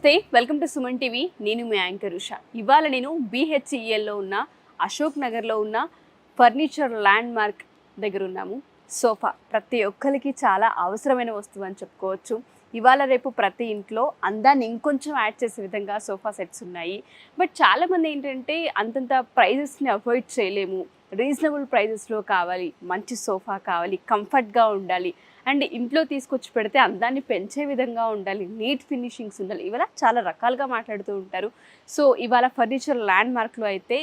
నమస్తే, welcome to Suman TV. నేను మీ anchor Usha. ఇవాళ నేను BHELలో ఉన్న అశోక్ నగర్లో ఉన్న ఫర్నిచర్ ల్యాండ్ మార్క్ దగ్గర ఉన్నాము. సోఫా ప్రతి ఒక్కరికి చాలా అవసరమైన వస్తువు అని చెప్పుకోవచ్చు. ఇవాళ రేపు ప్రతి ఇంట్లో అందాన్ని ఇంకొంచెం యాడ్ చేసే విధంగా సోఫా సెట్స్ ఉన్నాయి. బట్ చాలామంది ఏంటంటే అంతంత ప్రైజెస్ని అవాయిడ్ చేయలేము, రీజనబుల్ ప్రైజెస్లో కావాలి, మంచి సోఫా కావాలి, కంఫర్ట్గా ఉండాలి అండ్ ఇంట్లో తీసుకొచ్చి పెడితే అందాన్ని పెంచే విధంగా ఉండాలి, నీట్ ఫినిషింగ్స్ ఉండాలి, ఇవాళ చాలా రకాలుగా మాట్లాడుతూ ఉంటారు. సో ఇవాళ ఫర్నిచర్ ల్యాండ్ మార్క్లో అయితే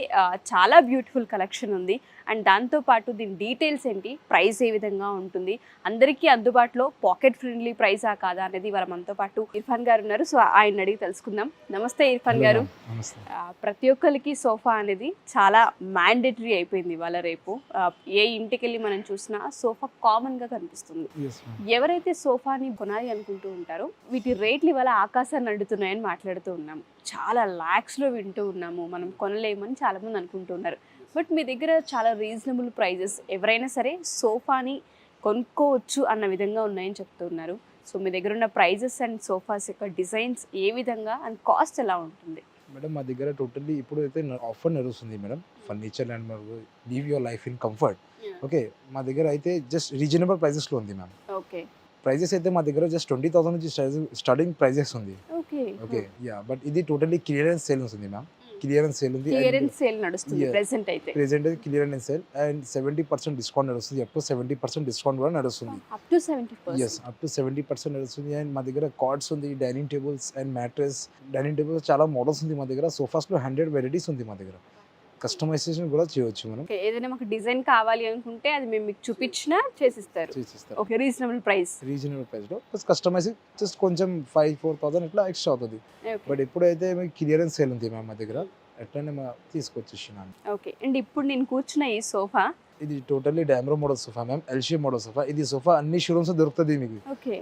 చాలా బ్యూటిఫుల్ కలెక్షన్ ఉంది. అండ్ దాంతోపాటు దీని డీటెయిల్స్ ఏంటి, ప్రైస్ ఏ విధంగా ఉంటుంది, అందరికీ అందుబాటులో పాకెట్ ఫ్రెండ్లీ ప్రైజా కాదా అనేది ఇవాళ మనతో పాటు ఇర్ఫాన్ గారు ఉన్నారు. సో ఆయన అడిగి తెలుసుకుందాం. నమస్తే ఇర్ఫాన్ గారు. ప్రతి ఒక్కరికి సోఫా అనేది చాలా మ్యాండేటరీ అయిపోయింది ఇవాళ రేపు. ఏ ఇంటికి వెళ్ళి మనం చూసినా సోఫా కామన్గా కనిపిస్తుంది. ఎవరైతే సోఫాని కొనాలి అనుకుంటూ ఉంటారో వీటి రేట్లు ఇవాళ ఆకాశాన్ని అడ్డుతున్నాయని మాట్లాడుతూ ఉన్నాము. చాలా ల్యాక్స్లో వింటూ ఉన్నాము, మనం కొనలేమని చాలామంది అనుకుంటూ ఉన్నారు. బట్ మీ దగ్గర చాలా రీజనబుల్ ప్రైజెస్, ఎవరైనా సరే సోఫాని కొనుక్కోవచ్చు అన్న విధంగా ఉన్నాయని చెప్తున్నారు. సో మీ దగ్గర ఉన్న ప్రైజెస్ అండ్ సోఫాస్ యొక్క డిజైన్స్ ఏ విధంగా అండ్ కాస్ట్ ఎలా ఉంటుంది? మేడం మా దగ్గర టోటల్లీ ఇప్పుడు అయితే ఆఫర్ నడుస్తుంది madam. Furniture land mark leave your life in comfort. Okay, మా దగ్గర అయితే జస్ట్ రీజనబుల్ ప్రైజెస్లో ఉంది మ్యామ్. ఓకే, ప్రైజెస్ అయితే మా దగ్గర జస్ట్ 20,000 నుంచి స్టార్టింగ్ ప్రైజెస్ ఉంది. ఓకే యా, బట్ ఇది టోటల్లీ క్లియరెన్స్ సేల్ ఉంది మ్యామ్. క్లియరెన్స్ సేల్ ఉంది, క్లియరెన్స్ సేల్ నడుస్తుంది ప్రెజెంట్ అయితే క్లియరెన్స్ సేల్ అండ్ 70% డిస్కౌంట్ నడుస్తుంది. అప్ టు 70% డిస్కౌంట్ కూడా నడుస్తుంది. Up to 70%? yes, up to 70% నడుస్తుంది. అండ్ మా దగ్గర కార్డ్స్ ఉంది, dining tables and mattress. Dining tables చాలా మోడల్స్ ఉంది మా దగ్గర. సోఫాస్లో 100 వెరైటీస్ ఉంది మా దగ్గర. కస్టమైజేషన్ కూడా చేయవచ్చు మనం. ఏదైనా మాకు డిజైన్ కావాలి అనుకుంటే అది మేము మీకు చూపించినా చేసిస్తారు. ఓకే, రీజనబుల్ ప్రైస్ లో కస్టమైజ్ జస్ట్ కొంచెం 5-4,000 ఇట్లా ఎక్స్ట్రా అవుతుంది. బట్ ఎప్పుడైతే మీకు క్లియరెన్స్ సేల్ ఉంది మ్యామ్ మా దగ్గర, ఎట్లనే తీసుకొచ్చేసినాను. ఓకే, అండ్ ఇప్పుడు నేను కూర్చున్న ఈ సోఫా ఇది totally Damro model sofa ma'am, L shape model sofa. ఇది సోఫా అన్ని షోరూమ్స్ దొరుకుతుంది మీకు.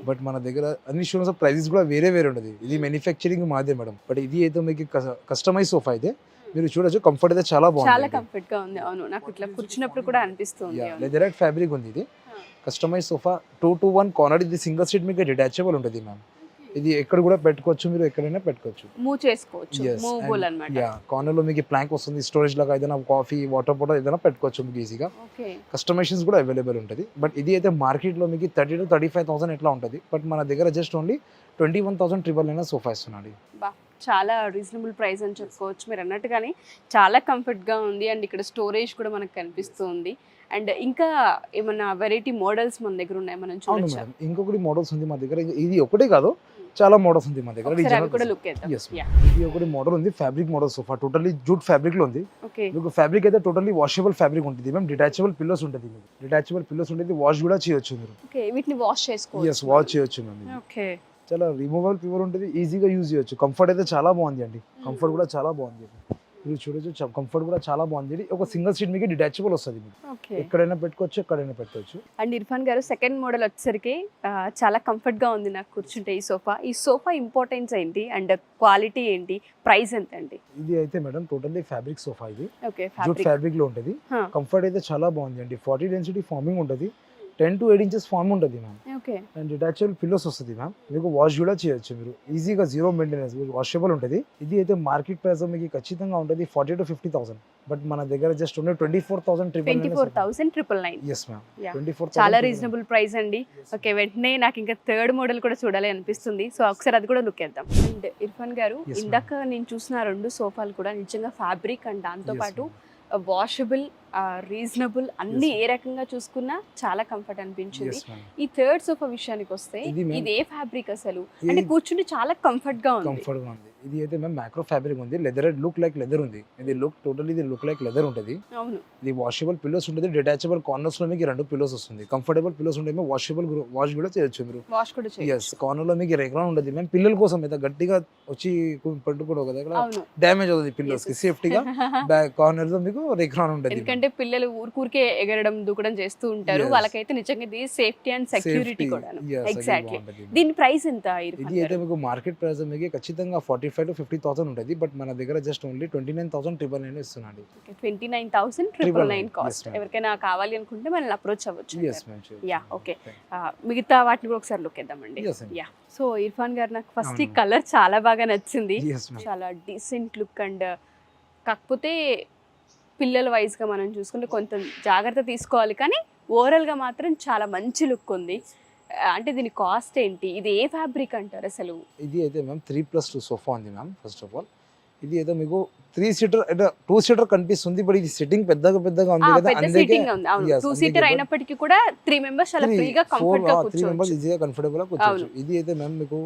బట్ మన దగ్గర అన్ని షోరూమ్స్ ప్రైజెస్ కూడా వేరే వేరే ఉంటుంది. ఇది మ్యానుఫ్యాక్చరింగ్ మాదే మేడం. బట్ ఇది అయితే మీకు కస్టమైజ్ సోఫా అయితే మీరు చూడొచ్చు. కంఫర్ట్ అయితే చాలా బాగుంది, చాలా కంఫర్ట్ గా ఉంది. అవును, నాకు ఇట్లా కూర్చున్నప్పుడు కూడా అనిపిస్తుంది. లెదర్ ఫ్యాబ్రిక్ ఉంది. ఇది కస్టమైజ్ సోఫా 2-to-1 కార్నర్. ఇది సింగిల్ సీట్ మీకు డిటాచబుల్ ఉంటుంది మ్యామ్. ఇది ఎక్కడ కూడా పెట్టుకోవచ్చు, మీరు ఎక్కడైనా పెట్టుకోవచ్చు, మూవ్ చేసుకోవచ్చు. మూవబుల్ అన్నమాట. యా, కార్నర్ లో మీకు ప్లాంక్ వస్తుంది. స్టోరేజ్ లాగా ఏదైనా కాఫీ, వాటర్ బాటిల్ ఏదైనా పెట్టుకోవచ్చు మీకు ఈజీగా. కస్టమైజేషన్స్ కూడా అవైలబుల్ ఉంటుంది. బట్ ఇది అయితే మార్కెట్ లో మీకు 30,000 to 35,000 ఎట్లా ఉంటుంది. బట్ మన దగ్గర జస్ట్ ఓన్లీ 21,000 సోఫా ఇస్తున్నాడు. చాలా రీజనబుల్ ప్రైస్ అని చెప్పుకోవచ్చు. మీరు అన్నట్టుగానే చాలా కంఫర్ట్గా ఉంది. అండ్ ఇక్కడ స్టోరేజ్ కూడా మనకు కనిపిస్తుంది. అండ్ ఇంకా ఏమన్నా వెరైటీ మోడల్స్ మన దగ్గర ఉన్నాయి, మనం చూడొచ్చు. ఇంకొకటి మోడల్స్ ఉంది మా దగ్గర. ఇది ఒకటే కాదు, చాలా మోడల్స్ ఉంది మా దగ్గర. ఇది ఒకటి మోడల్ ఉంది, fabric model sofa. Totally jute fabric లో ఉంది. మీకు ఫ్యాబ్రిక్ అయితే టోటల్లీ వాషబుల్ ఫ్యాబ్రిక్ ఉంటుంది మ్యామ్. డిటాచబుల్ పిల్లోస్ ఉంటుంది. డిటాచబుల్ పిల్లోస్ ఉంటుంది. వాష్ కూడా చేయొచ్చు మీరు. వీటిని వాష్ చేసుకోవచ్చు. వాష్ చేయొచ్చు మ్యామ్. చాలా రిమూవబుల్ ప్యూర్ ఉంటుంది, ఈజీగా యూజ్ చేయొచ్చు. కంఫర్ట్ అయితే చాలా బాగుంది అండి. కంఫర్ట్ కూడా చాలా బాగుంది. మీరు చూడొచ్చు, కంఫర్ట్ కూడా చాలా బాగుంది. ఒక సింగిల్ సీట్ మీకు డిటాచబుల్ వస్తుంది. మీకు ఎక్కడైనా పెట్టుకోవచ్చు, ఎక్కడైనా పెట్టవచ్చు. అండ్ ఇర్ఫాన్ గారు, సెకండ్ మోడల్ వచ్చేసరికి చాలా కంఫర్ట్ గా ఉంది నాకు కూర్చుంటే. ఈ సోఫా ఇంపార్టెన్స్ ఏంటి అండ్ క్వాలిటీ ఏంటి, ప్రైస్ ఎంత అండి? ఇది అయితే మేడం టోటల్లీ ఫ్యాబ్రిక్ సోఫా. ఇది జూట్ ఫ్యాబ్రిక్ లో ఉంటుంది. కంఫర్ట్ అయితే చాలా బాగుంది అండి. 40 డెన్సిటీ ఫార్మింగ్ ఉంటుంది. 10 to 8 ఇంచెస్ ఫార్మ్ ఉంటుంది మ్యామ్. అండ్ డిటాచబుల్ పిల్లోస్ వస్తుంది మ్యామ్. మీకు వాష్ కూడా చేయొచ్చు మీరు ఈజీగా, జీరో మెయింటెనెన్స్, వాషబుల్ ఉంటుంది. ఇది అయితే మార్కెట్ ప్రైస్ మీకు ఖచ్చితంగా ఉంటుంది 40,000 to 50,000. బట్ మన దగ్గర జస్ట్ ఓన్లీ 24,999. yes ma'am, 24,000. చాలా రీజనబుల్ ప్రైస్ అండి. ఓకే, వెంటనే నాకు ఇంకా థర్డ్ మోడల్ కూడా చూడాలి అనిపిస్తుంది. సో ఒకసారి అది కూడా లుక్ చేద్దాం. అండ్ ఇర్ఫాన్ గారు, ఇందాక నేను చూసిన 2 సోఫాలు కూడా నిజంగా ఫ్యాబ్రిక్ అండ్ దాంతోపాటు వాషబుల్, రీజనబుల్, అన్ని ఏ రకంగా చూసుకున్నా చాలా కంఫర్ట్ అనిపించింది. ఈ థర్డ్ సోఫా విషయానికి వస్తే ఇది ఏ ఫ్యాబ్రిక్ అసలు? అంటే కూర్చుంటే చాలా కంఫర్ట్ గా ఉంది. ఇది అయితే మేము మైక్రో ఫ్యాబ్రిక్ ఉంది. లెదర్ లుక్ లైక్ లెదర్ ఉంది. ఇది లుక్ లైక్ లెదర్ ఉంటుంది. అవును, ఇది వాషబుల్ పిల్లోస్ ఉంటుంది. డిటాచబుల్ కార్నర్స్ లో మీకు 2 పిల్లోస్ వస్తుంది. కంఫర్టబుల్ పిల్లోస్ ఉంటాయి. వాషబుల్, వాష్ కూడా చేయొచ్చు మీరు. కార్నర్ లో మీకు రెగ్రాన్ ఉంటుంది. మేము పిల్లల కోసం అయితే గట్టిగా వచ్చి పట్టుకోవడం కదా, ఇక్కడ డ్యామేజ్ అవుతుంది పిల్లోస్ కి. సేఫ్టీగా బ్యాక్ కార్నర్ లో మీకు రెగ్రాన్ ఉంటుంది. ఎందుకంటే అంటే పిల్లలు ఊరికే ఎగరడం దూకడం చేస్తూ ఉంటారు, Yes. వాళ్ళకైతే నిజంగా ఇది సేఫ్టీ అండ్ సెక్యూరిటీ Safety, కూడా. yes, అది ఎగ్జాక్ట్లీ. బాగుంటది. దీని ప్రైస్ ఎంత ఇది అయితే మీకు మార్కెట్ ప్రైస్ మీకు ఖచ్చితంగా 45 to 50,000 ఉంటుంది, బట్ మన దగ్గర just only 29,999 ఇస్తున్నాండి. 29,999 cost. Yes, ma'am. ఎవరికైనా కావాలి అనుకుంటే మనల్ని అప్రోచ్ అవ్వచ్చు. Yes, ma'am, sure. Yeah, okay. మిగతా వాటిని కూడా ఒకసారి లుక్ ఇద్దామండి. Yes, ma'am. Yeah, so Irfan గారు నాకు ఫస్ట్ ఈ అవును. కలర్ చాలా బాగా నచ్చింది. Yes, ma'am. చాలా డీసెంట్ లుక్ అండ్ కాకపోతే పిల్లల వైజ్గా మనం చూసుకుంటే కొంచెం జాగ్రత్త తీసుకోవాలి, కానీ ఓవరాల్గా మాత్రం చాలా మంచి లుక్ ఉంది. అంటే దీని కాస్ట్ ఏంటి, ఇది ఏ ఫ్యాబ్రిక్ అంటారు అసలు? ఇది అయితే మ్యామ్ 3+2 సోఫా ఉంది మ్యామ్. ఫస్ట్ ఆఫ్ ఆల్ ఇది అయితే మీకు 3 సీటర్ అంటే 2 సీటర్ కనిపిస్తుంది, బట్ ఇది సిట్టింగ్ పెద్దగా ఉంది కదా, పెద్ద అందుకే సీటింగ్ ఉంది. అవును, yes, 2 అందుకే సీటర్ but అయినప్పటికీ కూడా 3 మెంబర్స్ చాలా ఫ్రీగా కంఫర్ట్ గా 3 మెంబర్స్ కూర్చోవచ్చు. ఈజీగా కంఫర్టబుల్ గా కూర్చోవచ్చు. ఇది అయితే మ్యామ్ మీకు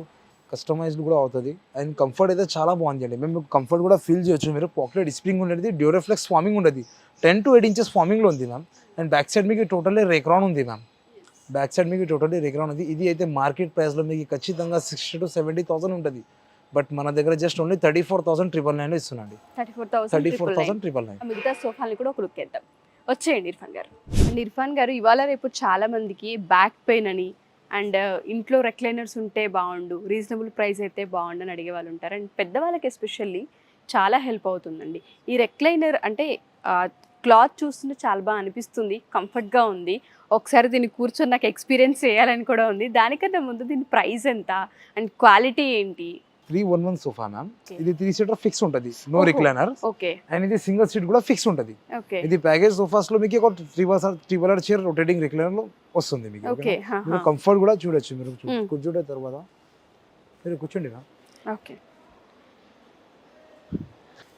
కస్టమైజ్డ్ కూడా అవుతుంది అండ్ కంఫర్ట్ అయితే చాలా బాగుంది అండి. మేము కంఫర్ట్ కూడా ఫీల్ చేయొచ్చు. మీరు పాకెట్ స్ప్రింగ్ ఉండేది, డ్యూరోఫ్లెక్స్ ఫార్మింగ్ ఉండేది, 10 to 8 ఇంచెస్ ఫార్మింగ్లో ఉంది మ్యామ్. అండ్ బ్యాక్ సైడ్ మీకు టోటల్లీ రేక్రాన్ ఉంది మ్యామ్. బ్యాక్ సైడ్ మీకు టోటల్లీ రేక్రాన్ ఉంది. ఇది అయితే మార్కెట్ ప్రైస్లో మీకు ఖచ్చితంగా 60,000 to 70,000 ఉంటుంది, బట్ మన దగ్గర జస్ట్ ఓన్లీ 34,999 ఇస్తున్నాండి. 34,999. మిగతా సోఫాని కూడా ఒక లుక్ వేద్దాం. వచ్చేయండి ఇర్ఫాన్ గారు. అండ్ ఇర్ఫాన్ గారు, ఇవాళ రేపు చాలా మందికి బ్యాక్ పెయిన్ అని అండ్ ఇంట్లో రెక్లైనర్స్ ఉంటే బాగుండు, రీజనబుల్ ప్రైస్ అయితే బాగుండు అని అడిగే వాళ్ళు ఉంటారు. అండ్ పెద్దవాళ్ళకి ఎస్పెషల్లీ చాలా హెల్ప్ అవుతుందండి ఈ రెక్లైనర్. అంటే క్లాత్ చూస్తుంటే చాలా బాగా అనిపిస్తుంది, కంఫర్ట్గా ఉంది. ఒకసారి దీన్ని కూర్చొని నాకు ఎక్స్పీరియన్స్ చేయాలని కూడా ఉంది. దానికన్నా ముందు దీని ప్రైస్ ఎంత అండ్ క్వాలిటీ ఏంటి? 311 సోఫా మ్యామ్. ఇది 3 సీటర్ ఫిక్స్ ఉంటుంది, నో రిక్లైనర్. ఓకే. అండ్ ఇది సింగిల్ సీట్ కూడా ఫిక్స్ ఉంటుంది. ఓకే. ఇది ప్యాకేజ్ సోఫాస్ లో మీకు ఒక ట్రిబులర్ చైర్ రొటేటింగ్ రిక్లైనర్ లో వస్తుంది మీకు. ఓకే. మీరు కంఫర్ట్ కూడా చూడొచ్చు. మీరు కూర్చుంటే తర్వాత మీరు కూర్చోండి మ్యామ్. ఓకే,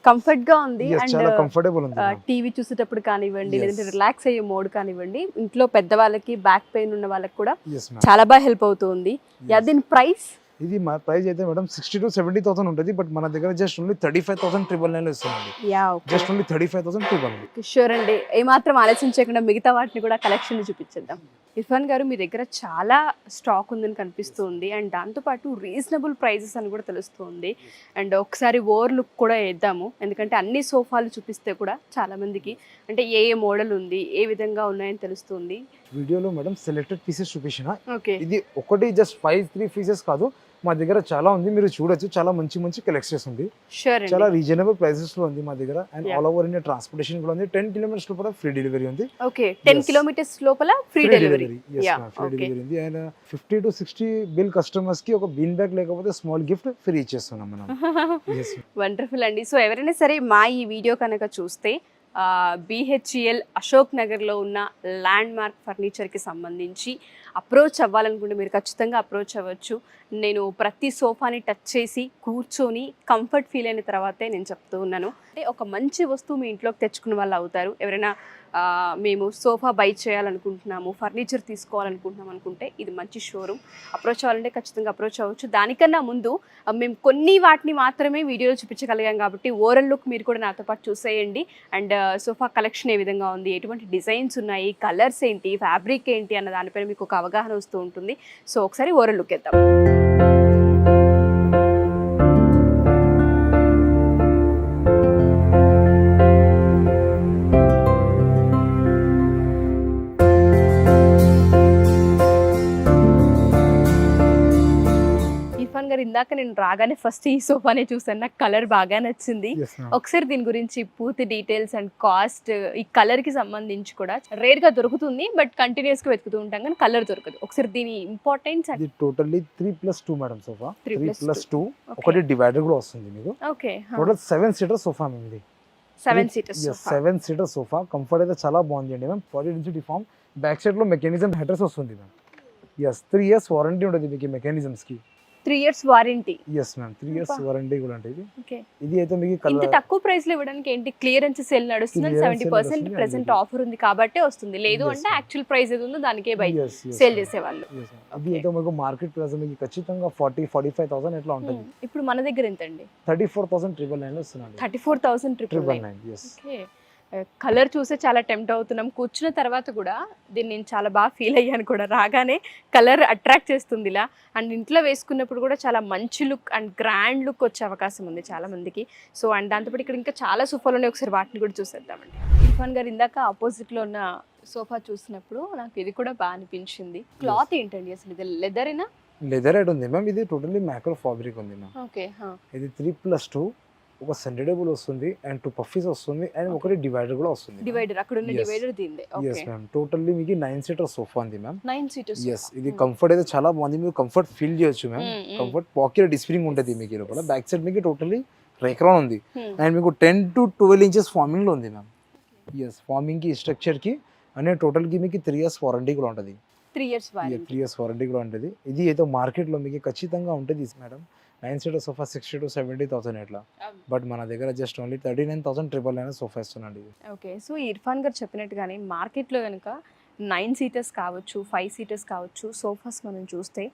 కంఫర్ట్ గా ఉంది. చాలా అండ్ కంఫర్టబుల్ ఉంది. టీవీ చూసేటప్పుడు కానివ్వండి, Yes. లేదంటే రిలాక్స్ అయ్యే మోడ్ కానివ్వండి, ఇంట్లో పెద్దవాళ్ళకి బ్యాక్ పెయిన్ ఉన్న వాళ్ళకి కూడా Yes, ma'am. చాలా బాగా హెల్ప్ అవుతుంది. యా, దీని ప్రైస్ ఇది మా ప్రైస్ అయితే మేడం 60,000 to 70,000 ఉంటుంది, బట్ మన దగ్గర జస్ట్ ఓన్లీ 35,999 ఇస్తున్నాండి. Yeah, just only 35,999. షూర్ అండి. ఏమాత్రం ఆలోచించకుండా మిగతా వాటిని కూడా కలెక్షన్ చూపించేద్దాం. ఇర్ఫాన్ గారు, మీ దగ్గర చాలా స్టాక్ ఉందని కనిపిస్తుంది అండ్ దాంతోపాటు రీజనబుల్ ప్రైజెస్ అని కూడా తెలుస్తుంది. అండ్ ఒకసారి ఓవర్ లుక్ కూడా వేద్దాము, ఎందుకంటే అన్ని సోఫాలు చూపిస్తే కూడా చాలా మందికి అంటే ఏ ఏ మోడల్ ఉంది, ఏ విధంగా ఉన్నాయని తెలుస్తుంది. వీడియోలో మేడం సెలెక్టెడ్ పీసెస్ చూపించిన. ఓకే. ఇది ఒకటి జస్ట్ 5-3 పీసెస్ కాదు, మా దగ్గర చాలా ఉంది, మీరు చూడొచ్చు. చాలా మంచి కలెక్షన్స్ ఉంది, షూర్ చాలా అండి. రీజనబుల్ ప్రైసెస్ లో ఉంది మా దగ్గర. And Yeah. All over India transportation కూడా ఉంది. 10 kilometers లోపల ఫ్రీ డెలివరీ ఉంది. Okay, 10 Yes. కిలోమీటర్స్ లోపల free delivery. Yeah, free okay. Delivery ఉంది. అండ్ 50 to 60 బిల్ కస్టమర్స్ కి ఒక బీన్ బ్యాగ్ లేకపోతే స్మాల్ గిఫ్ట్ ఫ్రీ ఇచ్చేస్తున్నాం మనం. Yes. వండర్ఫుల్ అండి. సో ఎవరైనా సరే మా ఈ వీడియో కనుక చూస్తే BHEL అశోక్ నగర్లో ఉన్న ల్యాండ్ మార్క్ ఫర్నిచర్కి సంబంధించి అప్రోచ్ అవ్వాలనుకుంటే మీరు ఖచ్చితంగా అప్రోచ్ అవ్వచ్చు. నేను ప్రతి సోఫాని టచ్ చేసి కూర్చొని కంఫర్ట్ ఫీల్ అయిన తర్వాతే నేను చెప్తూ ఉన్నాను. అంటే ఒక మంచి వస్తువు మీ ఇంట్లోకి తెచ్చుకున్న వాళ్ళు అవుతారు. ఎవరైనా మేము సోఫా బై చేయాలనుకుంటున్నాము, ఫర్నిచర్ తీసుకోవాలనుకుంటున్నాం అనుకుంటే ఇది మంచి షోరూమ్. అప్రోచ్ అవ్వాలంటే ఖచ్చితంగా అప్రోచ్ అవ్వచ్చు. దానికన్నా ముందు మేము కొన్ని వాటిని మాత్రమే వీడియోలో చూపించగలిగాం కాబట్టి ఓవరాల్ లుక్ మీరు కూడా నాతో పాటు చూసేయండి. అండ్ సోఫా కలెక్షన్ ఏ విధంగా ఉంది, ఎటువంటి డిజైన్స్ ఉన్నాయి, కలర్స్ ఏంటి, ఫ్యాబ్రిక్ ఏంటి అన్న దానిపైన మీకు ఒక అవగాహన వస్తూ ఉంటుంది. సో ఒకసారి ఓవరాల్ లుక్ ఇద్దాం. ఇర్ఫాన్ గారు, ఇందాక నేను రాగానే ఫస్ట్ ఈ సోఫానే చూసాను, నాకు కలర్ బాగా నచ్చింది. Yes, ma'am. ఒకసారి దీని గురించి పూర్తి డీటెయిల్స్ అండ్ కాస్ట్, ఈ కలర్ కి సంబంధించి కూడా రేర్ గా దొరుకుతుంది, బట్ కంటిన్యూస్ గా వెతుకుతూ ఉంటాం కానీ కలర్ దొరకదు. ఒకసారి దీని ఇంపార్టెన్స్. ఇది టోటల్లీ 3+2 మేడం సోఫా. 3+2. ఒకటి డివైడర్ కూడా వస్తుంది మీకు. ఓకే. టోటల్ 7 సీటర్ సోఫా మేము. ఇది 7 సీటర్స్. 7 seater sofa. కంఫర్ట్ అయితే చాలా బాగుంది అండి ma'am. 40 inch deform. Back side లో మెకానిజం హెడర్స్ వస్తుంది మ్యామ్. 3 years వారంటీ ఉంటుంది మీకు మెకానిజమ్స్ కి. 3 years warranty. yes ma'am, 3 years warranty కూడా ఉంటుంది. ఓకే. ఇది అయితే మీకు ఇంత తక్కువ ప్రైస్ లో ఇవ్వడానికి ఏంటి, క్లియరెన్స్ సేల్ నడుస్తుంది, Clearance sale 70% నడుస్తుంది, ప్రెసెంట్ అందుకే. ఆఫర్ ఉంది కాబట్టి వస్తుంది. లేదు Yes, అంటే ma'am. యాక్చువల్ ప్రైస్ ఏది ఉందో దానికే by Yes, yes, sale ma'am. చేసేవాళ్ళు. Yes, ma'am. అది అయితే మీకు మార్కెట్ ప్రైస్ మీకు ఖచ్చితంగా 40-45,000 ఎట్లా ఉంటుంది. ఇప్పుడు మన దగ్గర ఎంత అండి? 34,999 లో ఇస్తున్నాను. 34,999. yes. ఓకే. కలర్ చూసే చాలా టెంప్ట్ అవుతున్నాం. కూర్చున్న తర్వాత కూడా దీన్ని నేను చాలా బాగా ఫీల్ అయ్యాను కూడా. రాగానే కలర్ అట్రాక్ట్ చేస్తుంది ఇలా. అండ్ ఇంట్లో వేసుకున్నప్పుడు కూడా చాలా మంచి లుక్ అండ్ గ్రాండ్ లుక్ వచ్చే అవకాశం ఉంది చాలా మందికి. సో అండ్ దాంతోపాటు ఇక్కడ ఇంకా చాలా సోఫాలు ఉన్నాయి, ఒకసారి వాటిని కూడా చూసేద్దామండి. ఇర్ఫాన్ గారు ఇందాక ఆపోజిట్లో ఉన్న సోఫా చూసినప్పుడు నాకు ఇది కూడా బాగా అనిపించింది. క్లాత్ ఏంటండి అసలు, ఇది లెదరేనా? లెదర్ రేట్ ఉంది మ్యామ్, ఇది టోటల్లీ మైక్రో ఫ్యాబ్రిక్ ఉంది మ్యామ్. ఓకే, ఇది 3+2 ఒక సెంటెడబుల్ వస్తుంది అండ్ 2 పఫీస్ వస్తుంది అండ్ ఒకటి డివైడర్ కూడా వస్తుంది. డివైడర్ అక్కడ ఉన్న డివైడర్ దీనిదే. yes మ్యామ్, టోటల్లీ మీకు 9 సీటర్ సోఫా ఉంది మ్యామ్. 9 సీటర్స్. yes, ఇది కంఫర్ట్ అయితే చాలా బాగుంది, మీరు కంఫర్ట్ ఫీల్ చేయొచ్చు మ్యామ్. కంఫర్ట్ పాకెట్ డిస్ప్రింగ్ ఉంటుంది మీకు లోపల. బ్యాక్ సైడ్ మీకు టోటల్లీ రేక్రాన్ ఉంది అండ్ మీకు 10 to 12 ఇంచెస్ ఫార్మింగ్ లో ఉంది మ్యామ్. yes, ఫార్మింగ్ కి స్ట్రక్చర్ కి అనే టోటల్ కి మీకు 3 years వారంటీ కూడా ఉంటుంది. 3 years వారంటీ. 3 years వారంటీ కూడా ఉంటుంది. ఇది ఏదో మార్కెట్ లో మీకు ఖచ్చితంగా ఉంటుంది మేడం. 9 సీటర్ సోఫా 60 to 70,000 ఎట్లా, బట్ మన దగ్గర జస్ట్ ఓన్లీ 39,999 సోఫా ఇస్తున్నాండి. ఓకే, సో ఇర్ఫాన్ గారు చెప్పినట్టుగానే మార్కెట్లో కనుక 9 సీటర్స్ కావచ్చు, 5 సీటర్స్ కావచ్చు సోఫాస్ మనం చూస్తే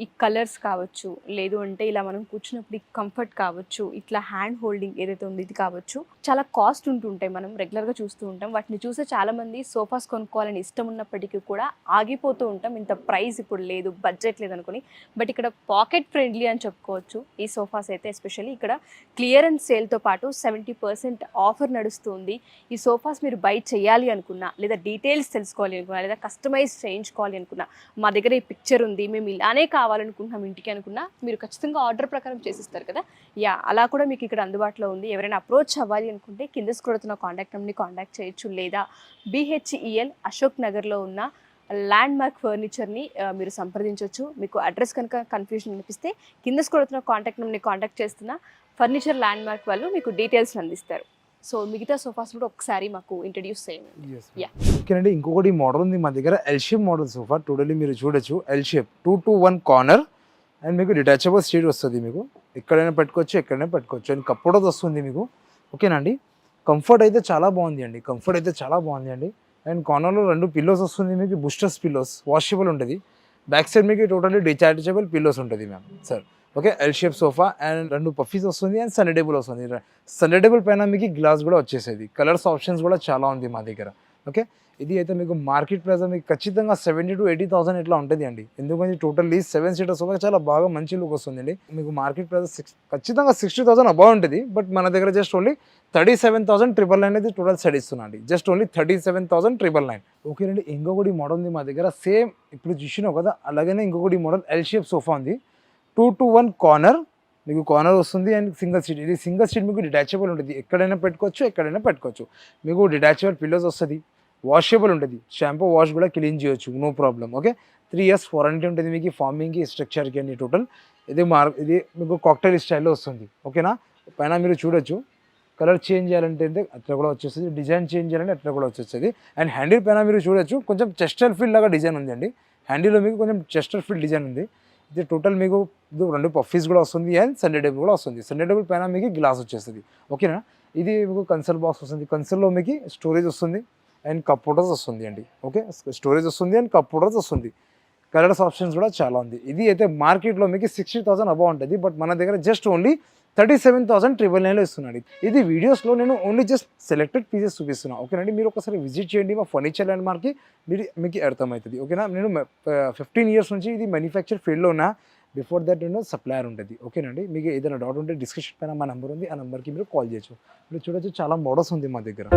ఈ కలర్స్ కావచ్చు, లేదు అంటే ఇలా మనం కూర్చున్నప్పుడు ఈ కంఫర్ట్ కావచ్చు, ఇట్లా హ్యాండ్ హోల్డింగ్ ఏదైతే ఉంది ఇది కావచ్చు, చాలా కాస్ట్ ఉంటుంటాయి. మనం రెగ్యులర్గా చూస్తూ ఉంటాం. వాటిని చూసే చాలామంది సోఫాస్ కొనుక్కోవాలని ఇష్టం ఉన్నప్పటికీ కూడా ఆగిపోతూ ఉంటాం. ఇంత ప్రైస్ ఇప్పుడు లేదు, బడ్జెట్ లేదనుకుని. బట్ ఇక్కడ పాకెట్ ఫ్రెండ్లీ అని చెప్పుకోవచ్చు ఈ సోఫాస్ అయితే. ఎస్పెషల్లీ ఇక్కడ క్లియరెన్స్ సేల్తో పాటు 70% ఆఫర్ నడుస్తుంది. ఈ సోఫాస్ మీరు బై చేయాలి అనుకున్నా, లేదా డీటెయిల్స్ తెలుసుకోవాలి అనుకున్నా, లేదా కస్టమైజ్ చేయించుకోవాలి అనుకున్నా, మా దగ్గర ఈ పిక్చర్ ఉంది, మేము ఇలానే కావాలనుకుంటున్నాం ఇంటికి అనుకున్నా, మీరు ఖచ్చితంగా ఆర్డర్ ప్రకారం చేసిస్తారు కదా. యా, అలా కూడా మీకు ఇక్కడ అందుబాటులో ఉంది. ఎవరైనా అప్రోచ్ అవ్వాలి అనుకుంటే కింద స్క్రోల్ అవుతున్న కాంటాక్ట్ నెంబర్ని కాంటాక్ట్ చేయొచ్చు, లేదా BHEL అశోక్ నగర్లో ఉన్న ల్యాండ్ మార్క్ ఫర్నిచర్ని మీరు సంప్రదించవచ్చు. మీకు అడ్రస్ కనుక కన్ఫ్యూజన్ అనిపిస్తే కింద స్క్రోల్ అవుతున్న కాంటాక్ట్ నెంబర్ని కాంటాక్ట్ చేస్తున్న ఫర్నిచర్ ల్యాండ్ మార్క్ వాళ్ళు మీకు డీటెయిల్స్ అందిస్తారు. సో మిగతా సోఫాస్ కూడా ఒకసారి మాకు ఇంట్రడ్యూస్ చేయండి. ఓకేనండి, ఇంకొకటి మోడల్ ఉంది మా దగ్గర, L shape model sofa. Totally మీరు చూడొచ్చు, L shape 2 to 1 corner and మీకు డిటాచబుల్ సీట్ వస్తుంది. మీకు ఎక్కడైనా పెట్టుకోవచ్చు, ఎక్కడైనా పెట్టుకోవచ్చు అండ్ కప్పోర్డ్ వస్తుంది మీకు. ఓకేనండి, కంఫర్ట్ అయితే చాలా బాగుంది అండి, కంఫర్ట్ అయితే చాలా బాగుంది అండి. అండ్ కార్నర్లో 2 పిల్లోస్ వస్తుంది మీకు, బూస్టర్స్ పిల్లోస్, వాషబుల్ ఉంటుంది. బ్యాక్ సైడ్ మీకు టోటల్లీ డిటాచబుల్ పిల్లోస్ ఉంటుంది ma'am sir. Okay, L shape sofa and 2 puffies వస్తుంది అండ్ సన్డేబుల్ వస్తుంది. సన్డేబుల్ పైన మీకు గ్లాస్ కూడా వచ్చేసేది. కలర్స్ ఆప్షన్స్ కూడా చాలా ఉంది మా దగ్గర. ఓకే, ఇది అయితే మీకు మార్కెట్ ప్రైస్ మీకు ఖచ్చితంగా 70,000 to 80,000 ఇట్లా ఉంటుంది అండి. ఎందుకంటే టోటల్లీ 7 సీటర్ సోఫా చాలా బాగా మంచి లుక్ వస్తుందండి. మీకు మార్కెట్ ప్రైస్ ఖచ్చితంగా 60,000 అబౌవ్ ఉంటుంది. బట్ మన దగ్గర జస్ట్ ఓన్లీ 37,999 అనేది టోటల్ సెట్ ఇస్తున్నా అండి. Just only 37,999. ఓకేనండి, ఇంకొకటి మోడల్ ఉంది మా దగ్గర, సేమ్ ఇప్పుడు చూసినావు కదా అలాగనే ఇంకొకటి మోడల్ ఎల్ షేప్ సోఫా ఉంది. 2 to 1 కార్నర్, మీకు కార్నర్ వస్తుంది అండ్ సింగిల్ సీట్. ఇది సింగిల్ సీట్ మీకు డిటాచబుల్ ఉంటుంది, ఎక్కడైనా పెట్టుకోవచ్చు, ఎక్కడైనా పెట్టుకోవచ్చు. మీకు డిటాచబుల్ పిల్లోస్ వస్తుంది, వాషబుల్ ఉంటుంది, షాంపూ వాష్ కూడా క్లీన్ చేయొచ్చు, no problem. Okay, 3 years warranty ఉంటుంది మీకు ఫార్మింగ్కి, స్ట్రక్చర్కి అన్ని టోటల్. ఇది ఇది మీకు కాక్టైల్ స్టైల్లో వస్తుంది. ఓకేనా, పైన మీరు చూడొచ్చు, కలర్ చేంజ్ చేయాలంటే అట్లా కూడా వచ్చేస్తుంది, డిజైన్ చేంజ్ చేయాలంటే అట్లా కూడా వచ్చేస్తుంది. అండ్ హ్యాండిల్ పైన మీరు చూడొచ్చు, కొంచెం చెస్టర్ ఫీల్డ్ లాగా డిజైన్ ఉంది అండి. హ్యాండిల్లో మీకు కొంచెం చెస్టర్ ఫీల్డ్ డిజైన్ ఉంది. ఇది టోటల్ మీకు 2 పఫీస్ కూడా వస్తుంది అండ్ సన్డేబుల్ కూడా వస్తుంది. సన్డేబుల్ పైన మీకు గ్లాస్ వచ్చేస్తుంది. ఓకేనా, ఇది మీకు కన్సోల్ బాక్స్ వస్తుంది, కన్సోల్లో మీకు స్టోరేజ్ వస్తుంది అండ్ కప్ హోల్డర్స్ వస్తుంది అండి. ఓకే, స్టోరేజ్ వస్తుంది అండ్ కప్ హోల్డర్స్ వస్తుంది. కలర్స్ ఆప్షన్స్ కూడా చాలా ఉంది. ఇది అయితే మార్కెట్లో మీకు 60,000 అబౌవ్ ఉంటుంది. బట్ మన దగ్గర జస్ట్ ఓన్లీ 37,999 ఇస్తున్నాడు. ఇది వీడియోస్లో నేను ఓన్లీ జస్ట్ సెలెక్టెడ్ పీసెస్ చూపిస్తున్నాను. ఓకేనండి, మీరు ఒకసారి విజిట్ చేయండి మా ఫర్నిచర్ ల్యాండ్ మార్క్కి, మీకు అర్థమవుతుంది. ఓకేనా, నేను 15 years నుంచి ఇది మ్యానుఫ్యాక్చర్ ఫీల్డ్లో ఉన్నా. బిఫోర్ దట్ నేను సప్లయర్ ఉంటుంది. ఓకేనండి, మీకు ఏదైనా డౌట్ ఉంటే డిస్క్రిప్షన్ పైన మా నెంబర్ ఉంది, ఆ నెంబర్కి మీరు కాల్ చేయొచ్చు. మీరు చూడొచ్చు చాలా మోడల్స్ ఉంది మా దగ్గర.